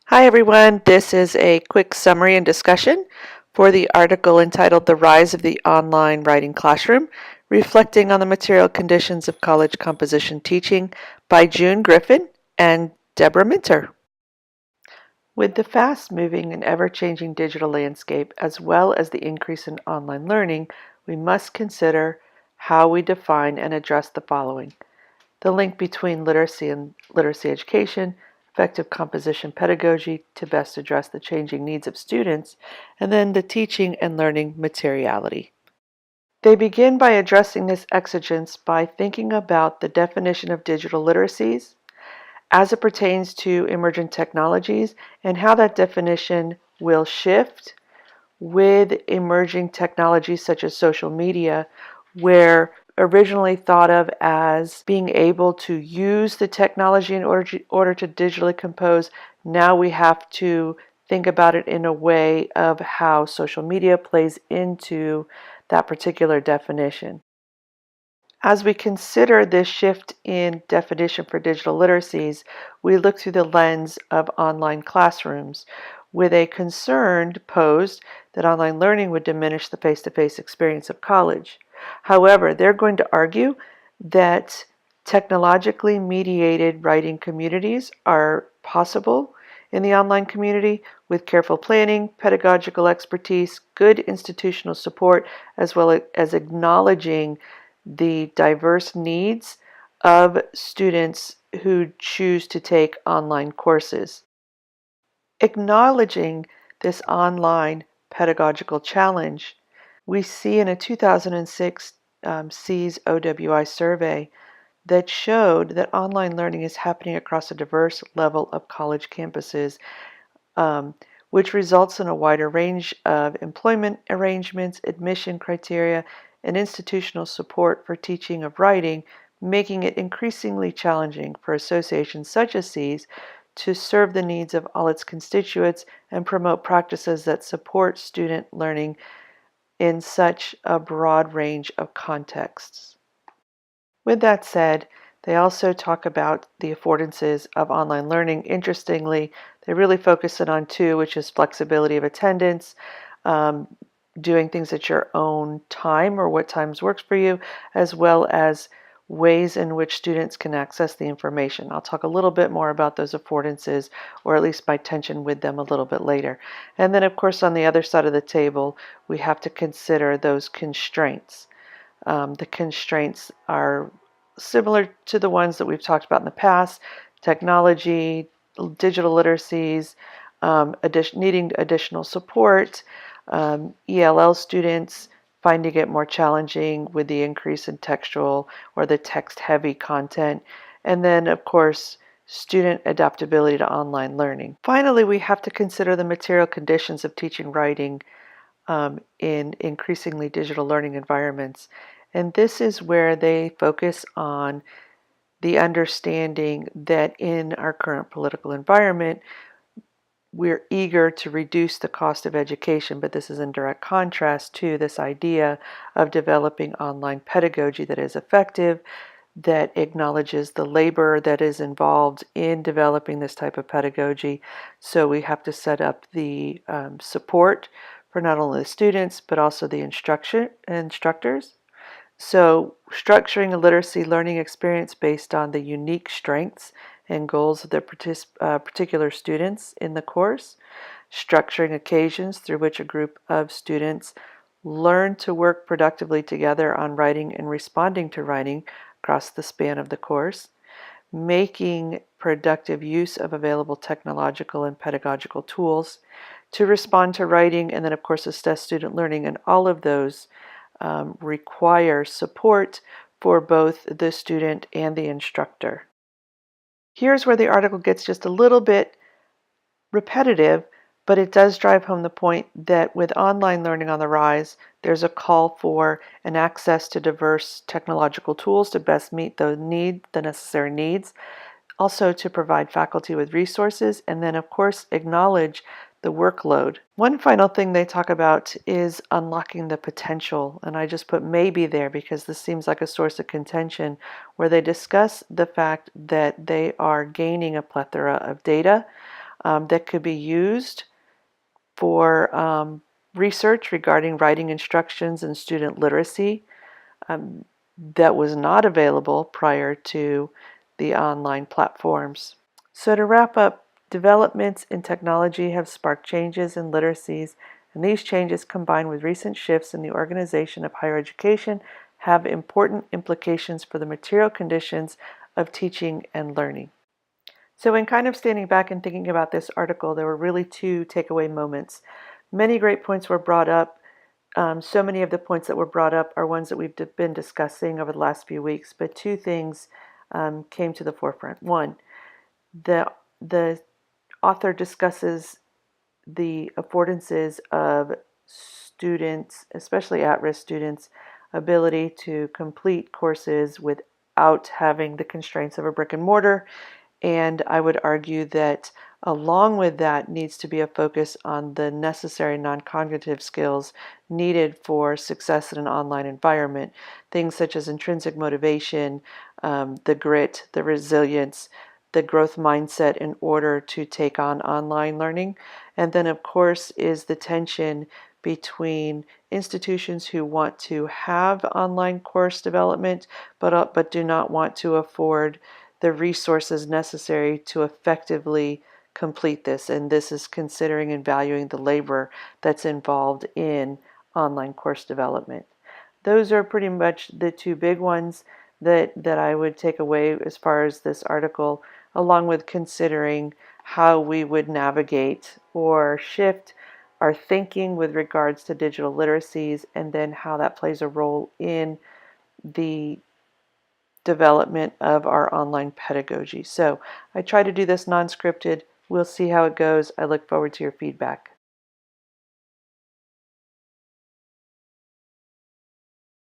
Hi everyone, this is a quick summary and discussion for the article entitled The Rise of the Online Writing Classroom, Reflecting on the Material Conditions of College Composition Teaching by June Griffin and Deborah Minter. With the fast-moving and ever-changing digital landscape, as well as the increase in online learning, we must consider how we define and address the following: the link between literacy and literacy education, effective composition pedagogy to best address the changing needs of students, and then the teaching and learning materiality. They begin by addressing this exigence by thinking about the definition of digital literacies as it pertains to emergent technologies and how that definition will shift with emerging technologies such as social media, where originally thought of as being able to use the technology in order to digitally compose, now we have to think about it in a way of how social media plays into that particular definition. As we consider this shift in definition for digital literacies, we look through the lens of online classrooms, with a concern posed that online learning would diminish the face-to-face experience of college. However, they're going to argue that technologically mediated writing communities are possible in the online community with careful planning, pedagogical expertise, good institutional support, as well as acknowledging the diverse needs of students who choose to take online courses. Acknowledging this online pedagogical challenge, we see in a 2006 SEAS OWI survey that showed that online learning is happening across a diverse level of college campuses, which results in a wider range of employment arrangements, admission criteria, and institutional support for teaching of writing, making it increasingly challenging for associations such as SEAS to serve the needs of all its constituents and promote practices that support student learning in such a broad range of contexts. With that said, they also talk about the affordances of online learning. Interestingly, they really focus it on two, which is flexibility of attendance, doing things at your own time or what times works for you, as well as ways in which students can access the information. I'll talk a little bit more about those affordances, or at least my tension with them, a little bit later. And then, of course, on the other side of the table, we have to consider those constraints. The constraints are similar to the ones that we've talked about in the past: technology, digital literacies, needing additional support, ELL students finding it more challenging with the increase in textual or the text-heavy content, and then, of course, student adaptability to online learning. Finally, we have to consider the material conditions of teaching writing in increasingly digital learning environments. And this is where they focus on the understanding that in our current political environment, we're eager to reduce the cost of education, but this is in direct contrast to this idea of developing online pedagogy that is effective, that acknowledges the labor that is involved in developing this type of pedagogy. So we have to set up the support for not only the students, but also the instructors. So structuring a literacy learning experience based on the unique strengths and goals of the particular students in the course, structuring occasions through which a group of students learn to work productively together on writing and responding to writing across the span of the course, making productive use of available technological and pedagogical tools to respond to writing, and then, of course, assess student learning. And all of those require support for both the student and the instructor. Here's where the article gets just a little bit repetitive, but it does drive home the point that with online learning on the rise, there's a call for an access to diverse technological tools to best meet the necessary needs, also to provide faculty with resources, and then, of course, acknowledge the workload. One final thing they talk about is unlocking the potential, and I just put maybe there because this seems like a source of contention, where they discuss the fact that they are gaining a plethora of data that could be used for research regarding writing instructions and student literacy that was not available prior to the online platforms. So to wrap up, developments in technology have sparked changes in literacies, and these changes, combined with recent shifts in the organization of higher education, have important implications for the material conditions of teaching and learning. So in kind of standing back and thinking about this article, there were really two takeaway moments. Many great points were brought up. So many of the points that were brought up are ones that we've been discussing over the last few weeks, but two things came to the forefront. One, the author discusses the affordances of students, especially at-risk students, ability to complete courses without having the constraints of a brick and mortar. And I would argue that along with that needs to be a focus on the necessary non-cognitive skills needed for success in an online environment. Things such as intrinsic motivation, the grit, the resilience, the growth mindset in order to take on online learning. And then, of course, is the tension between institutions who want to have online course development but do not want to afford the resources necessary to effectively complete this. And this is considering and valuing the labor that's involved in online course development. Those are pretty much the two big ones that I would take away as far as this article, along with considering how we would navigate or shift our thinking with regards to digital literacies, and then how that plays a role in the development of our online pedagogy. So I try to do this non-scripted. We'll see how it goes. I look forward to your feedback.